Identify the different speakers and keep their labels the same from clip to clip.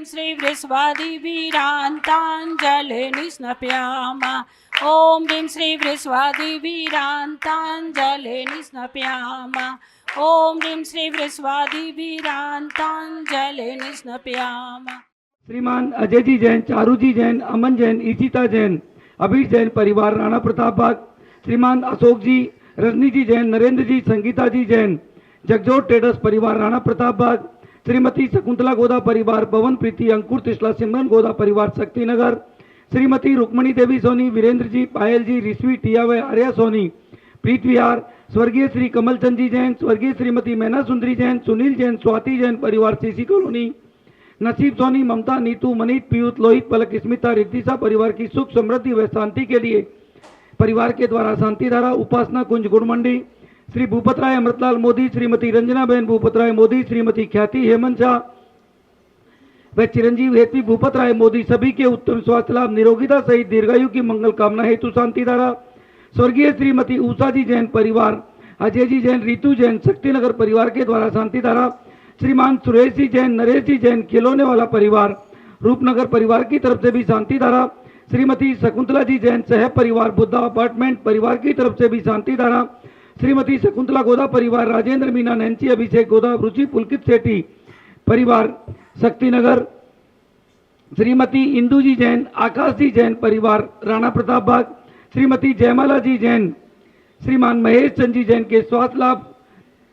Speaker 1: ह्रीं श्री वृषवादिवीरान्ताञ्जलिं स्नपयामः। ॐ ह्रीं श्री वृषवादिवीरान्ताञ्जलिं स्नपयामः। ॐ ह्रीं श्री वृषवादिवीरान्ताञ्जलिं स्नपयामः।
Speaker 2: श्रीमान अजय जी जैन, चारू जी जैन, अमन जैन, ईशिता जैन, अभीर जैन परिवार राणा प्रताप बाग। श्रीमान अशोक जी, रजनी जी जैन, नरेंद्र जी, संगीता जी जैन, जगजोत ट्रेडर्स परिवार राणा प्रताप बाग। श्रीमती शकुंतला गोदा परिवार, पवन प्रीति, अंकुर तिसला, सिमरन गोदा परिवार शक्तिनगर। श्रीमती रुक्मणी देवी सोनी, वीरेंद्र जी, पायल जी, रिश्वी टियावे, आर्या सोनी, प्रीत विहार। स्वर्गीय श्री कमलचंद जी जैन, स्वर्गीय श्रीमती मैना सुंदरी जैन, सुनील जैन, स्वाति जैन परिवार सीसी कॉलोनी। नसीब सोनी, ममता, नीतू, मनीत, पीयूष, लोहित, पलक, स्मिता, रिद्धिसा परिवार की सुख समृद्धि व शांति के लिए परिवार के द्वारा शांति धारा उपासना कुंज गुड़मंडी। श्री भूपत राय अमृतलाल मोदी, श्रीमती रंजना बहन भूपत राय मोदी, श्रीमती ख्याति हेमंत शाह व चिरंजीव हेतवी भूपत राय मोदी सभी के उत्तम स्वास्थ्य लाभ, निरोगिता सहित दीर्घायु की मंगल कामना हेतु शांति धारा। स्वर्गीय श्रीमती उषा जी जैन परिवार, अजय जी जैन, रीतू जैन, शक्तिनगर परिवार के द्वारा शांति धारा। श्रीमान सुरेश जी जैन, नरेश जी जैन, खिलौने वाला परिवार रूपनगर परिवार की तरफ से भी शांति धारा। श्रीमती शकुंतला जी जैन, सह परिवार बुद्धा अपार्टमेंट परिवार की तरफ से भी शांति धारा। श्रीमती शकुंतला गोदा परिवार, राजेंद्र मीना, नैन्सी, अभिषेक गोदा, रुचि, पुलकित सेठी परिवार शक्तिनगर। श्रीमती इंदू जी जैन, आकाश जी जैन परिवार राणा प्रताप बाग। श्रीमती जयमाला जी जैन, श्रीमान महेश चंद जी जैन के स्वास्थ्य लाभ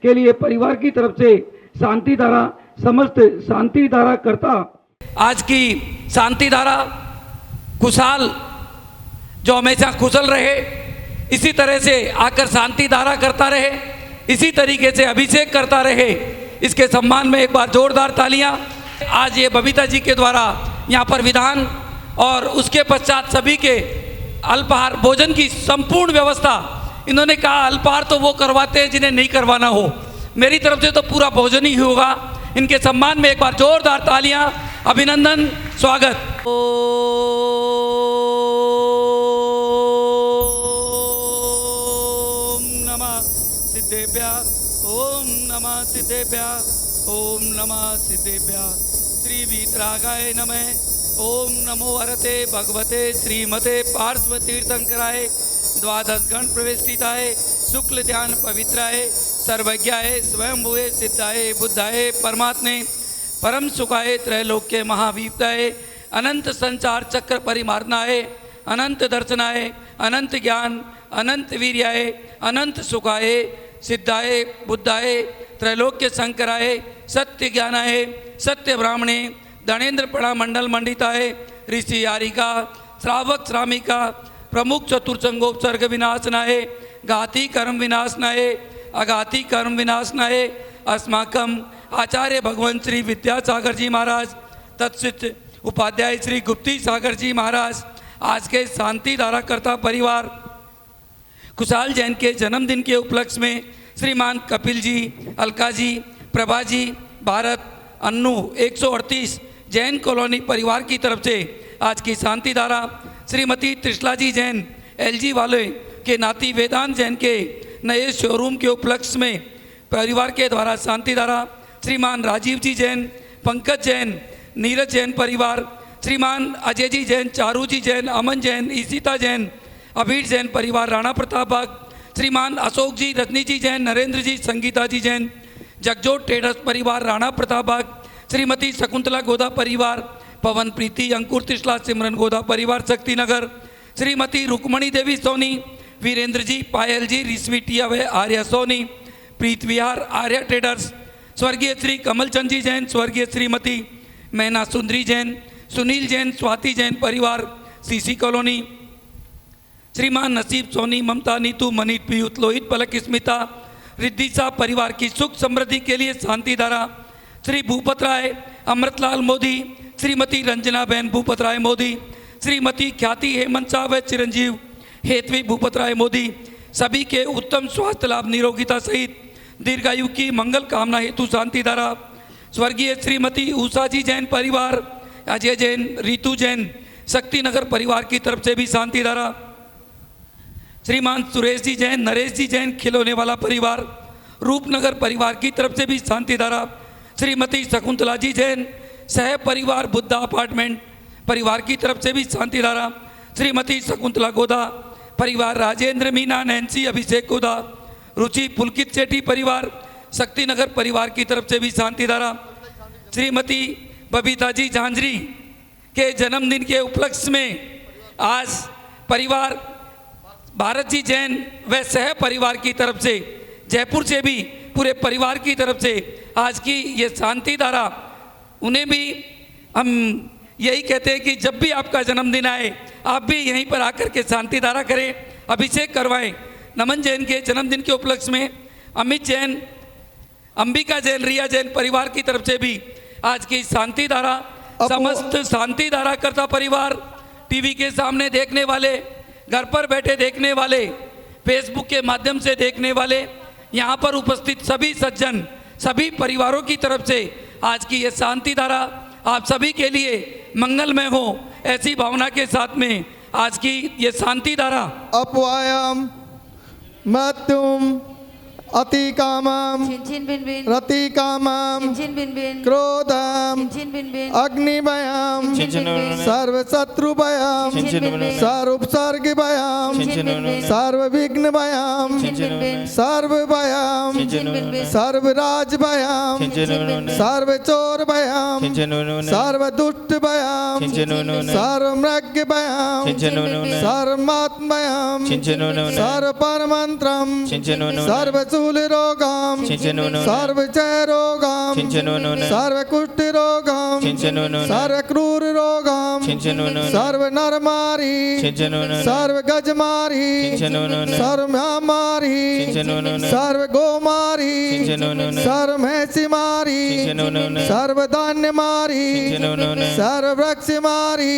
Speaker 2: के लिए परिवार की तरफ से शांति धारा, समस्त शांति धारा करता।
Speaker 3: आज की शांति धारा खुशहाल, जो हमेशा कुशल रहे, इसी तरह से आकर शांति धारा करता रहे, इसी तरीके से अभिषेक करता रहे, इसके सम्मान में एक बार जोरदार तालियां। आज ये बबीता जी के द्वारा यहाँ पर विधान और उसके पश्चात सभी के अल्पाहार भोजन की संपूर्ण व्यवस्था, इन्होंने कहा अल्पाहार तो वो करवाते हैं जिन्हें नहीं करवाना हो, मेरी तरफ से तो पूरा भोजन ही होगा। इनके सम्मान में एक बार जोरदार तालियां, अभिनंदन, स्वागत। ओम नमः सिद्धेभ्यः, ओम नमः सिद्धेभ्यः, ओम नमः सिद्धेभ्यः। श्री वीतरागाय नमः। ओम नमो हरते भगवते श्रीमते पार्श्व तीर्थंकराय द्वादश गण प्रवेष्टिताय शुक्ल ध्यान पवित्राय सर्वज्ञाय स्वयंभुवे सिद्धाय बुद्धाय परमात्मे परम सुखाय त्रैलोक्य महावीपदाय अनंत संचार चक्र परिमार्जनाय अनंत दर्शनाय अनंत ज्ञान अनंत वीर्याय अनंत सुखाय सिद्धाय बुद्धाय त्रैलोक्य शंकराय सत्य ज्ञानाय सत्य ब्राह्मणे दणेन्द्र पड़ा मंडल मंडिताय ऋषि यारिका श्रावक श्रामिका प्रमुख चतुर्संगोपसर्ग विनाशनाय घाती कर्म विनाशनाय अघाती कर्म विनाशनाय अस्माकम आचार्य भगवान श्री विद्यासागर जी महाराज तत्सित उपाध्याय श्री गुप्ती सागर जी महाराज। आज के शांति धारा करता परिवार खुशहाल जैन के जन्मदिन के उपलक्ष्य में श्रीमान कपिल जी, अलका जी, प्रभा जी, भारत, अन्नू 138 जैन कॉलोनी परिवार की तरफ से आज की शांति धारा। श्रीमती त्रिशला जी जैन, एलजी वाले के नाती वेदांत जैन के नए शोरूम के उपलक्ष्य में परिवार के द्वारा शांति धारा। श्रीमान राजीव जी जैन, पंकज जैन, नीरज जैन परिवार। श्रीमान अजय जी जैन, चारू जी जैन, अमन जैन, ईशिता जैन, अभीर जैन परिवार राणा प्रताप बाग। श्रीमान अशोक जी, रजनी जी जैन, नरेंद्र जी, संगीता जी जैन, जगजोत ट्रेडर्स परिवार राणा प्रताप बाग। श्रीमती शकुंतला गोदा परिवार, पवन प्रीति, अंकुर तिसला, सिमरन गोदा परिवार शक्तिनगर। श्रीमती रुक्मणी देवी सोनी, वीरेंद्र जी, पायल जी, रिश्वी टियावे, आर्या सोनी, प्रीत विहार, आर्या ट्रेडर्स। स्वर्गीय श्री कमलचंद जी जैन, स्वर्गीय श्रीमती मैना सुंदरी जैन, सुनील जैन, स्वाति जैन परिवार सीसी कॉलोनी। श्रीमान नसीब सोनी, ममता, नीतू, मनीत, पीयूष, लोहित, पलक, स्मिता, रिद्धिसा परिवार की सुख समृद्धि के लिए शांति धारा। श्री भूपत राय अमृतलाल मोदी, श्रीमती रंजना बहन भूपत राय मोदी, श्रीमती ख्याति हेमंत शाह व चिरंजीव हेतवी भूपत राय मोदी सभी के उत्तम स्वास्थ्य लाभ, निरोगिता सहित दीर्घायु की मंगल कामना हेतु शांति धारा। स्वर्गीय श्रीमती उषा जी जैन परिवार, अजय जैन, रीतू जैन, शक्तिनगर परिवार की तरफ से भी शांति धारा। श्रीमान सुरेश जी जैन, नरेश जी जैन, खिलौने वाला परिवार रूपनगर परिवार की तरफ से भी शांति धारा। श्रीमती शकुंतला जी जैन, सह परिवार बुद्धा अपार्टमेंट परिवार की तरफ से भी शांति धारा, श्रीमती शकुंतला गोदा परिवार, राजेंद्र मीना नैन्सी अभिषेक गोदा, रुचि पुलकित सेठी परिवार शक्तिनगर परिवार की तरफ से भी शांति धारा, श्रीमती बबीता जी झांझरी के जन्मदिन के उपलक्ष्य में आज परिवार भारत जी जैन व सह परिवार की तरफ से जयपुर से भी पूरे परिवार की तरफ से आज की ये शांति धारा, उन्हें भी हम यही कहते हैं कि जब भी आपका जन्मदिन आए आप भी यहीं पर आकर के शांति धारा करें, अभिषेक करवाएं। नमन जैन के जन्मदिन के उपलक्ष्य में अमित जैन, अंबिका जैन, रिया जैन परिवार की तरफ से भी आज की शांति धारा, समस्त शांति धारा करता परिवार, टीवी के सामने देखने वाले, घर पर बैठे देखने वाले, फेसबुक के माध्यम से देखने वाले, यहाँ पर उपस्थित सभी सज्जन, सभी परिवारों की तरफ से आज की ये शांति धारा आप सभी के लिए मंगलमय हो, ऐसी भावना के साथ में आज की ये शांति धारा।
Speaker 4: अपवायम मत्युम अति कामम रति कामम क्रोधम अग्निभयम सर्व शत्रु भयम सर्व उपसर्ग भयम सर्व विघ्न भयम सर्व भयम सर्व राज भयम सर्व चोर भयम सर्व दुष्ट भयम सर्व मृग भयम सर्व मात्म भयम सर्व परमंत्रम सर्व रोगम सर्व जय रोगम सर्व कुष्ठ रोगम सर्व क्रूर रोगम सर्व नरमारी सर्व गजमारी सर्व म्यामारी सर्व गोमारी सर्व भैंसी मारी सर्व धान्य मारी सर्व वृक्ष मारी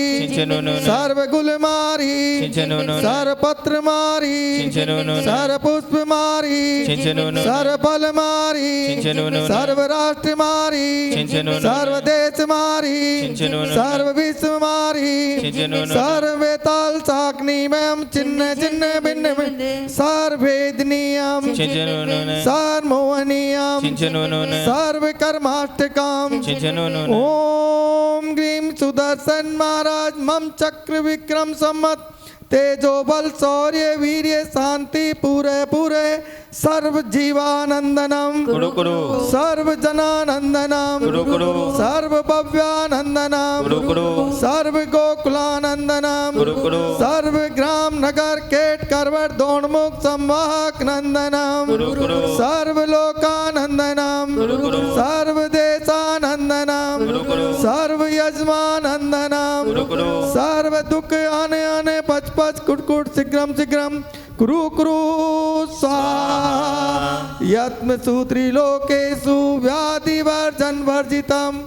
Speaker 4: सर्व गुल मारी सर्व पत्र मारी सर्व पुष्प मारी सर्व फल मारी सर्व राष्ट्र मारी सर्व देश मारी सर्व विश्व मारी सर्व वेताल साग्नि में चिन्ह चिन्ह भिन्न सर्व वेदनीयम सर्व मोहनीयम सर्व कर्माष्टकम। ओम ग्रीम सुदर्शन महाराज मम चक्र विक्रम सम्मत तेजो बल शौर्य वीर्य शांति पूरे पूरे सर्व जीवानंदनम सर्व जनानंदनम सर्व भव्यानंदनम सर्व गोकुलानंदनम सर्व ग्राम नगर केट करवट दोणमुख संवाहक नंदनम सर्व लोकानंदनम सर्व देशानंदनम सर्व यजमानंदनम सर्व दुख आने आने पच पच कुट कुट शीघ्रम शीघ्रम कुरु कुरु स्वाहा। यत्म सूत्री लोकेषु व्याधि वर्जन वर्जितम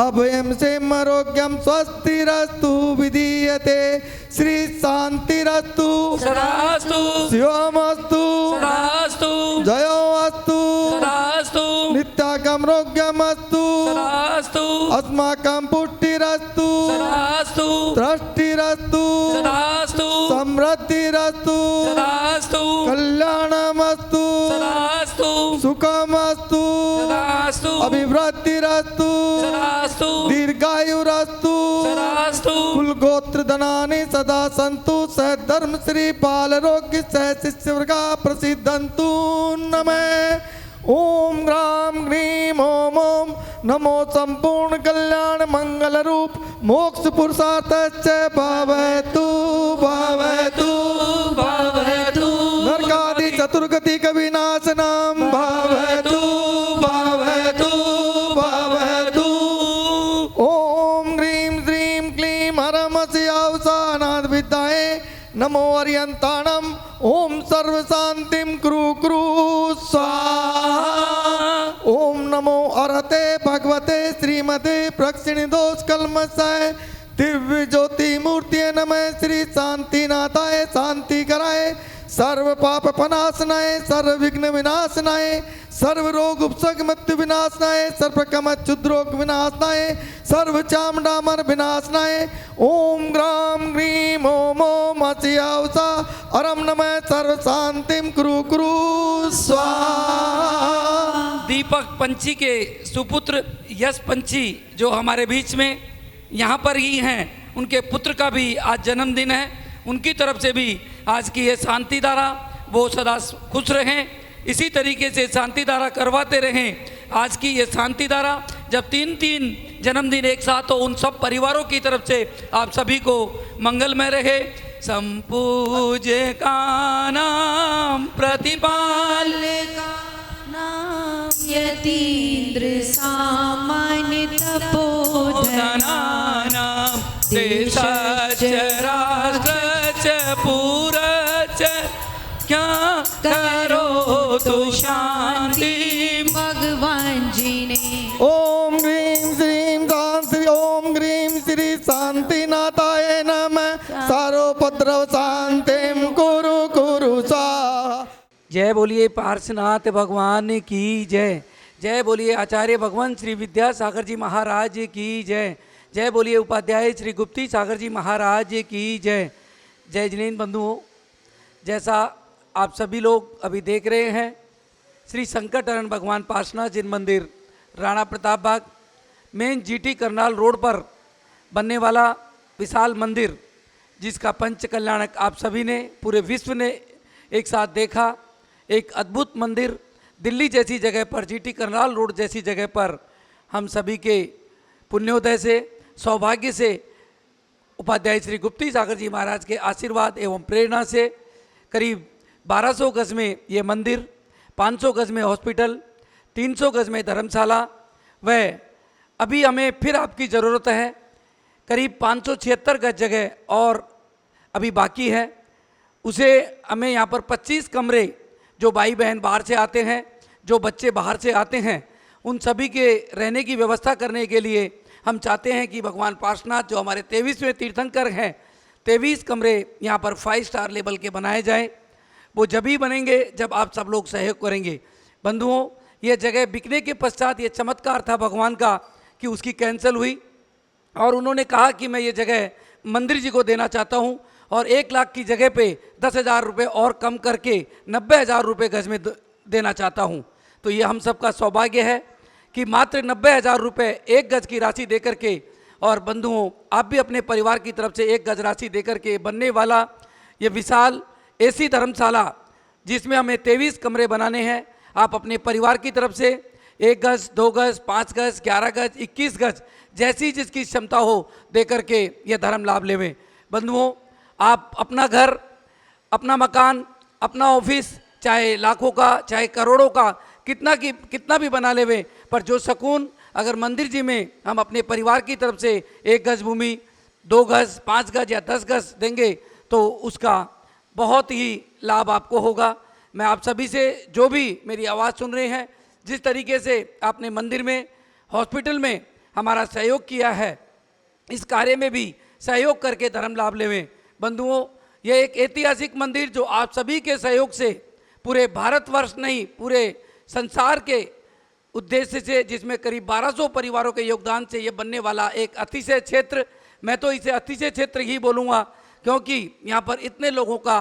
Speaker 4: अभयम सेम आरोग्यम स्वस्तिरस्तु विधीयते श्री शांतिरस्तु
Speaker 3: सदास्तु
Speaker 4: शिवमस्तु
Speaker 3: सदास्तु
Speaker 4: जयोस्तु
Speaker 3: सदास्तु
Speaker 4: नित्याकम रोग्यमस्तु
Speaker 3: सदास्तु
Speaker 4: अस्माकं पुष्टिरस्तु
Speaker 3: सदास्तु
Speaker 4: दृष्टिरस्तु
Speaker 3: सदास्तु
Speaker 4: समृद्धिरस्तु
Speaker 3: सदास्तु
Speaker 4: कल्याणमस्तु
Speaker 3: सदास्तु
Speaker 4: सुखमस्तु
Speaker 3: सदास्तु
Speaker 4: अभिवृद्धिरस्तु
Speaker 3: सदास्तु
Speaker 4: दीर्घायुरस्तु
Speaker 3: सदास्तु
Speaker 4: कुल गोत्र धनानि सदा संतु सह धर्म श्री पाल रोग्य सह शिष्य वर्गा प्रसिद्धंतु नमः। ओम ग्राम ग्रीम ओम ओम नमो संपूर्ण कल्याण मंगल रूप मोक्ष पुरुषार्थ भवतु भवतु
Speaker 3: भवतु
Speaker 4: नरकादि चतुर्गति कविनाशनम भवतु भवतु भवतु। ओम ग्रीम श्रीम क्लीम हरम शिवसानाद विद्याये नमो अर्यंताणम ओम सर्व शांतिम कुरु कुरु स्वाहा। ओम नमो अरहते भगवते श्रीमते प्रक्षिण दोष कलमसाय दिव्य ज्योति मूर्ति नमः श्री शांतिनाथाय शांति कराए सर्व पाप पनाशनाय सर्व विघ्न विनाशनाय सर्व रोग उपसर्ग मृत्यु विनाशनाय सर्व कम क्षुद्रोग विनाशनाय सर्व चामडामर विनाशनाय। ओम ग्राम ग्रीम ओम ओम असियावसा अरम नमः सर्व शांतिम कुरु कुरु स्वाहा।
Speaker 3: दीपक पंछी के सुपुत्र यश पंछी जो हमारे बीच में यहाँ पर ही हैं, उनके पुत्र का भी आज जन्मदिन है। उनकी तरफ से भी आज की ये शांति धारा वो सदा खुश रहें, इसी तरीके से शांति धारा करवाते रहें। आज की ये शांति धारा जब 3-3 जन्मदिन एक साथ हो, उन सब परिवारों की तरफ से आप सभी को मंगलमय रहे। संपूज्य का नाम प्रतिपाल का
Speaker 5: नाम यतीन्द्र सामान्य
Speaker 3: तपोधनानां देशश्च राष्ट्रश्च पुरश्च क्या करो तो शांति
Speaker 5: भगवान जी ने।
Speaker 4: ओम ग्रीम श्रीम शांति ओम ग्रीम श्री शांतिनाथाय नमः। सर्वोपद्रव शांतिम कुरु कुरु स्वाहा।
Speaker 3: जय बोलिए पार्श्वनाथ भगवान की जय। जय बोलिए आचार्य भगवान श्री विद्यासागर जी महाराज की जय। जय बोलिए उपाध्याय श्री गुप्ती सागर जी महाराज की जय। जय जिनेन्द्र बंधुओं, जैसा आप सभी लोग अभी देख रहे हैं, श्री संकटहरण भगवान पार्श्वनाथ जिन मंदिर राणा प्रताप बाग मेन जीटी करनाल रोड पर बनने वाला विशाल मंदिर, जिसका पंच कल्याणक आप सभी ने पूरे विश्व ने एक साथ देखा। एक अद्भुत मंदिर दिल्ली जैसी जगह पर, जीटी करनाल रोड जैसी जगह पर, हम सभी के पुण्योदय से, सौभाग्य से, उपाध्याय श्री गुप्ती सागर जी महाराज के आशीर्वाद एवं प्रेरणा से करीब 1200 गज में ये मंदिर, 500 गज में हॉस्पिटल, 300 गज में धर्मशाला, वह अभी हमें फिर आपकी ज़रूरत है करीब 576 गज जगह और अभी बाकी है। उसे हमें यहाँ पर 25 कमरे, जो भाई बहन बाहर से आते हैं, जो बच्चे बाहर से आते हैं, उन सभी के रहने की व्यवस्था करने के लिए हम चाहते हैं कि भगवान पार्श्वनाथ जो हमारे 23वें तीर्थंकर हैं, 23 कमरे यहाँ पर 5 स्टार लेवल के बनाए जाएं। वो जब ही बनेंगे जब आप सब लोग सहयोग करेंगे। बंधुओं, ये जगह बिकने के पश्चात ये चमत्कार था भगवान का कि उसकी कैंसिल हुई और उन्होंने कहा कि मैं ये जगह मंदिर जी को देना चाहता हूँ और 1 लाख की जगह पे 10,000 रुपये और कम करके 90,000 रुपये गज में देना चाहता हूँ। तो ये हम सबका सौभाग्य है कि मात्र 90,000 रुपये 1 गज की राशि दे करके, और बंधुओं आप भी अपने परिवार की तरफ से 1 गज राशि दे करके बनने वाला ये विशाल ऐसी धर्मशाला, जिसमें हमें 23 कमरे बनाने हैं, आप अपने परिवार की तरफ से 1 गज, 2 गज, 5 गज, 11 गज, 21 गज, जैसी जिसकी क्षमता हो दे करके ये धर्म लाभ लेवें। बंधुओं, आप अपना घर, अपना मकान, अपना ऑफिस, चाहे लाखों का चाहे करोड़ों का कितना भी बना लेवें, पर जो सुकून अगर मंदिर जी में हम अपने परिवार की तरफ से 1 गज भूमि, 2 गज, 5 गज या 10 गज देंगे तो उसका बहुत ही लाभ आपको होगा। मैं आप सभी से, जो भी मेरी आवाज़ सुन रहे हैं, जिस तरीके से आपने मंदिर में, हॉस्पिटल में हमारा सहयोग किया है, इस कार्य में भी सहयोग करके धर्म लाभ लेवें। बंधुओं, यह एक ऐतिहासिक मंदिर जो आप सभी के सहयोग से पूरे भारतवर्ष नहीं पूरे संसार के उद्देश्य से, जिसमें करीब 1200 परिवारों के योगदान से ये बनने वाला एक अतिशय क्षेत्र, मैं तो इसे अतिशय क्षेत्र ही बोलूँगा क्योंकि यहाँ पर इतने लोगों का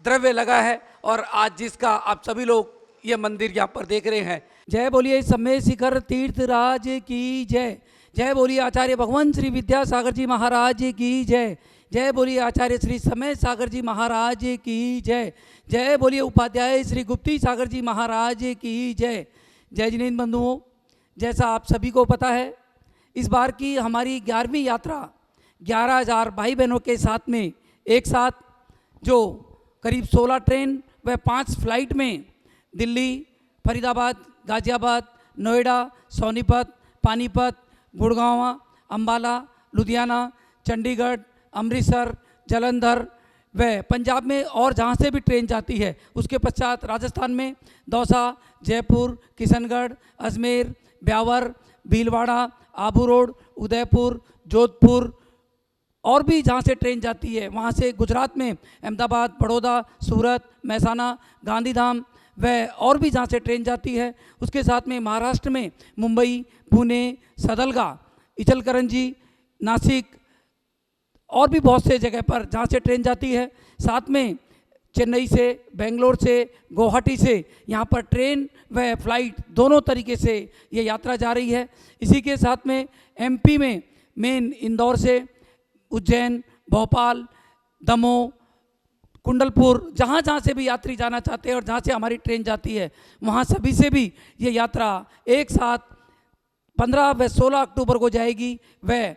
Speaker 3: द्रव्य लगा है और आज जिसका आप सभी लोग ये मंदिर यहाँ पर देख रहे हैं। जय बोलिए समय शिखर तीर्थराज की जय। जय बोलिए आचार्य भगवान श्री विद्यासागर जी महाराज की जय। जय बोलिए आचार्य श्री समय सागर जी महाराज की जय। जय बोलिए उपाध्याय श्री गुप्ती सागर जी महाराज की जय। जय जिनेन्द्र बंधुओं, जैसा आप सभी को पता है, इस बार की हमारी 11वीं यात्रा 11,000 भाई बहनों के साथ में एक साथ, जो करीब 16 ट्रेन व 5 फ्लाइट में दिल्ली, फरीदाबाद, गाजियाबाद, नोएडा, सोनीपत, पानीपत, गुड़गांव, अंबाला, लुधियाना, चंडीगढ़, अमृतसर, जालंधर व पंजाब में और जहाँ से भी ट्रेन जाती है, उसके पश्चात राजस्थान में दौसा, जयपुर, किशनगढ़, अजमेर, ब्यावर, भीलवाड़ा, आबू रोड, उदयपुर, जोधपुर और भी जहाँ से ट्रेन जाती है, वहाँ से गुजरात में अहमदाबाद, बड़ौदा, सूरत, महसाना, गांधीधाम व और भी जहाँ से ट्रेन जाती है, उसके साथ में महाराष्ट्र में मुंबई, पुणे, सदलगा, इचलकरंजी, नासिक और भी बहुत से जगह पर जहाँ से ट्रेन जाती है। साथ में चेन्नई से, बेंगलोर से, गुवाहाटी से यहाँ पर ट्रेन व फ्लाइट दोनों तरीके से ये यात्रा जा रही है। इसी के साथ में एमपी में मेन इंदौर से उज्जैन, भोपाल, दमोह, कुंडलपुर, जहाँ जहाँ से भी यात्री जाना चाहते हैं और जहाँ से हमारी ट्रेन जाती है वहाँ सभी से भी ये यात्रा एक साथ 15 व 16 अक्टूबर को जाएगी व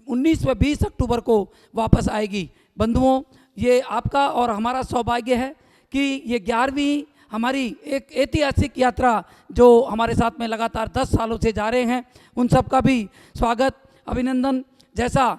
Speaker 3: 19 व 20 अक्टूबर को वापस आएगी। बंधुओं, ये आपका और हमारा सौभाग्य है कि ये 11वीं हमारी एक ऐतिहासिक यात्रा जो हमारे साथ में लगातार 10 सालों से जा रहे हैं, उन सब का भी स्वागत, अभिनंदन। जैसा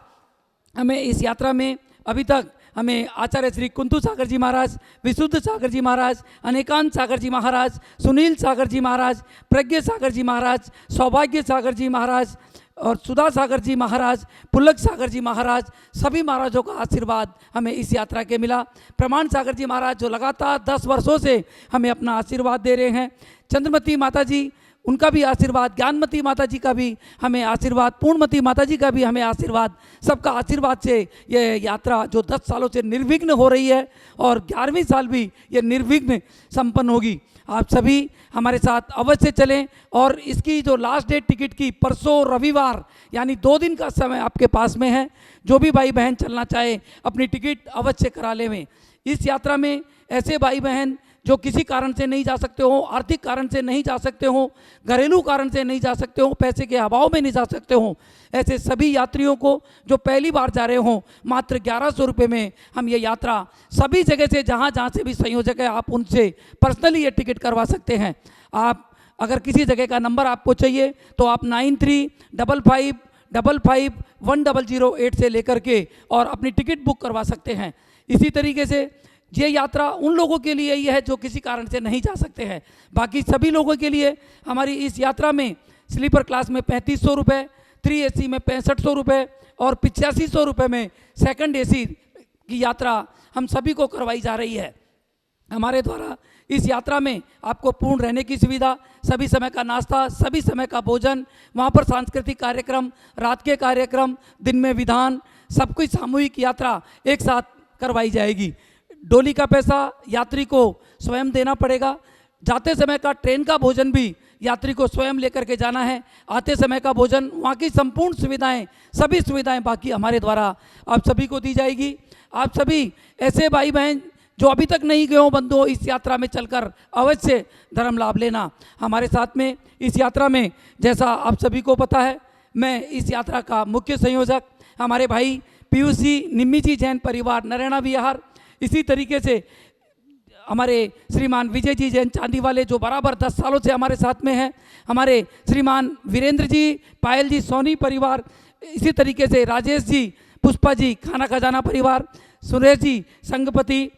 Speaker 3: हमें इस यात्रा में अभी तक हमें आचार्य श्री कुंतु सागर जी महाराज, विशुद्ध सागर जी महाराज, अनेकांत सागर जी महाराज, सुनील सागर जी महाराज, प्रज्ञ सागर जी महाराज, सौभाग्य सागर जी महाराज और सुधा सागर जी महाराज, पुलक सागर जी महाराज, सभी महाराजों का आशीर्वाद हमें इस यात्रा के मिला। प्रमाण सागर जी महाराज जो लगातार 10 वर्षों से हमें अपना आशीर्वाद दे रहे हैं, चंद्रमती माता जी उनका भी आशीर्वाद, ज्ञानमती माता जी का भी हमें आशीर्वाद, पूर्णमती माता जी का भी हमें आशीर्वाद, सबका आशीर्वाद से ये यात्रा जो 10 सालों से निर्विघ्न हो रही है और 11वीं साल भी ये निर्विघ्न संपन्न होगी। आप सभी हमारे साथ अवश्य चलें और इसकी जो लास्ट डेट टिकट की परसों रविवार यानी 2 दिन का समय आपके पास में है। जो भी भाई बहन चलना चाहे अपनी टिकट अवश्य करा लें। इस यात्रा में ऐसे भाई बहन जो किसी कारण से नहीं जा सकते हो, आर्थिक कारण से नहीं जा सकते हो, घरेलू कारण से नहीं जा सकते हो, पैसे के अभाव में नहीं जा सकते हो, ऐसे सभी यात्रियों को जो पहली बार जा रहे हो मात्र 1100 रुपये में हम ये यात्रा सभी जगह से जहाँ जहाँ से भी संयोजक है आप उनसे पर्सनली ये टिकट करवा सकते हैं। आप अगर किसी जगह का नंबर आपको चाहिए तो आप 9355551008 से लेकर के और अपनी टिकट बुक करवा सकते हैं। इसी तरीके से ये यात्रा उन लोगों के लिए ही है जो किसी कारण से नहीं जा सकते हैं। बाकी सभी लोगों के लिए हमारी इस यात्रा में स्लीपर क्लास में 3500 रुपये, 3 AC में 6500 रुपये और 8500 रुपये में सेकंड AC की यात्रा हम सभी को करवाई जा रही है। हमारे द्वारा इस यात्रा में आपको पूर्ण रहने की सुविधा, सभी समय का नाश्ता, सभी समय का भोजन, वहाँ पर सांस्कृतिक कार्यक्रम, रात के कार्यक्रम, दिन में विधान, सब कुछ सामूहिक यात्रा एक साथ करवाई जाएगी। डोली का पैसा यात्री को स्वयं देना पड़ेगा। जाते समय का ट्रेन का भोजन भी यात्री को स्वयं लेकर के जाना है। आते समय का भोजन, वहाँ की संपूर्ण सुविधाएं, सभी सुविधाएं बाकी हमारे द्वारा आप सभी को दी जाएगी। आप सभी ऐसे भाई बहन जो अभी तक नहीं गए हो बंधुओं, इस यात्रा में चलकर अवश्य धर्म लाभ लेना। हमारे साथ में इस यात्रा में, जैसा आप सभी को पता है, मैं इस यात्रा का मुख्य संयोजक हमारे भाई पीयूष जी, निम्मी जी जैन परिवार, नरैना विहार, इसी तरीके से हमारे श्रीमान विजय जी जैन चांदी वाले जो बराबर 10 सालों से हमारे साथ में हैं, हमारे श्रीमान वीरेंद्र जी, पायल जी सोनी परिवार, इसी तरीके से राजेश जी, पुष्पा जी खाना खजाना परिवार, सुरेश जी संगपति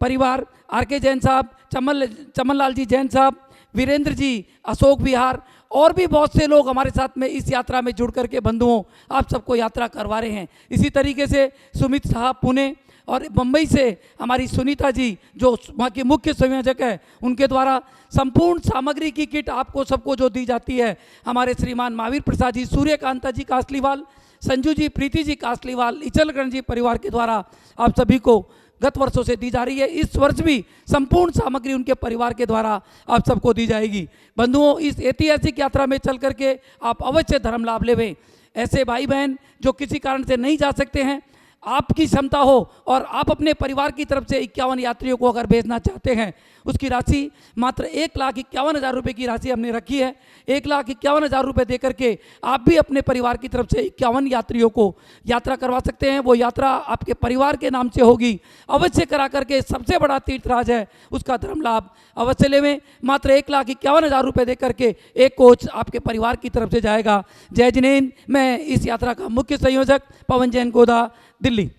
Speaker 3: परिवार, RK जैन साहब, चमन लाल जी जैन साहब, वीरेंद्र जी अशोक विहार और भी बहुत से लोग हमारे साथ में इस यात्रा में जुड़ करके बंधुओं आप सबको यात्रा करवा रहे हैं। इसी तरीके से सुमित साहब पुणे और मुंबई से हमारी सुनीता जी जो वहाँ की मुख्य संयोजक है, उनके द्वारा संपूर्ण सामग्री की किट आपको सबको जो दी जाती है। हमारे श्रीमान महावीर प्रसाद जी, सूर्यकांता जी कासलीवाल, संजू जी, प्रीति जी कासलीवाल, इचलकरण जी परिवार के द्वारा आप सभी को गत वर्षों से दी जा रही है। इस वर्ष भी संपूर्ण सामग्री उनके परिवार के द्वारा आप सबको दी जाएगी। बंधुओं, इस ऐतिहासिक यात्रा में चल करके आप अवश्य धर्म लाभ लेवें। ऐसे भाई बहन जो किसी कारण से नहीं जा सकते हैं, आपकी क्षमता हो और आप अपने परिवार की तरफ से 51 यात्रियों को अगर भेजना चाहते हैं, उसकी राशि मात्र 1,51,000 रुपये की राशि हमने रखी है। 1,51,000 रुपये दे करके आप भी अपने परिवार की तरफ से 51 यात्रियों को यात्रा करवा सकते हैं। वो यात्रा आपके परिवार के नाम से होगी। अवश्य करा करके सबसे बड़ा तीर्थराज है, उसका धर्म लाभ अवश्य लेवें। मात्र 1,51,000 रुपये दे करके एक कोच आपके परिवार की तरफ से जाएगा। जय जिनेन्द्र। मैं इस यात्रा का मुख्य संयोजक पवन जैन गोदा, दिल्ली।